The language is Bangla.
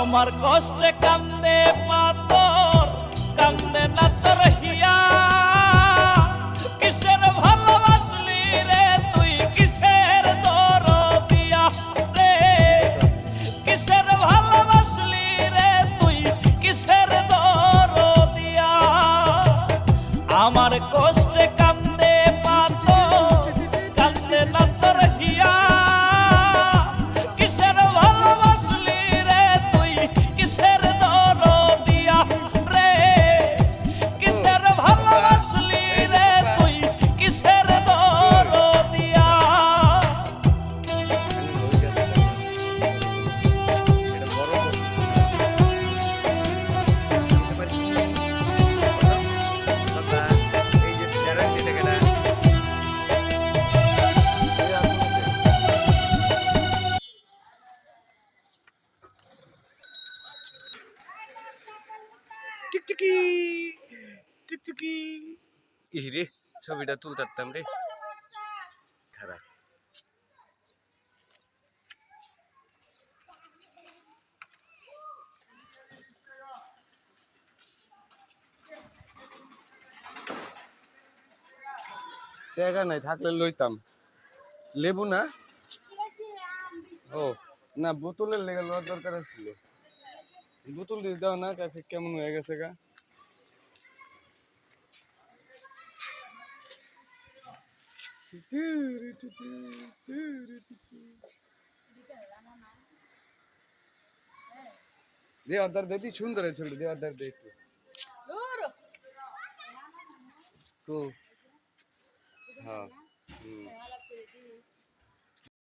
আমার কষ্টে কান্দে পাথর, কান্দে না তোর হিয়া। কিসের ভালোবাসলি রে তুই, কিসের দরদিয়া রে, কিসের ভালোবাসলি রে তুই, কিসের দরদিয়া। আমার কষ্টে কান্দে পাথর, কান্দে না তোর হিয়া। কিসের ভালোবাসলি রে তুই, কিসের দরদিয়া রে, কিসের ভালোবাসলি রে তুই, কিসের দরদিয়া। টিকটিকি টিকটিকি ইরে ছবিটা তুলতাম রে খারাপ টাকা নাই থাকলে লইতাম লেবু না ও না বোতলের লেগে লওয়ার দরকার ছিল বোতল দিয়ে দাও না কাছে কেমন হয়ে গেছে গা দে অর্ডার দে দি সুন্দর ছবি দে অর্ডার দে একটু তো হ্যাঁ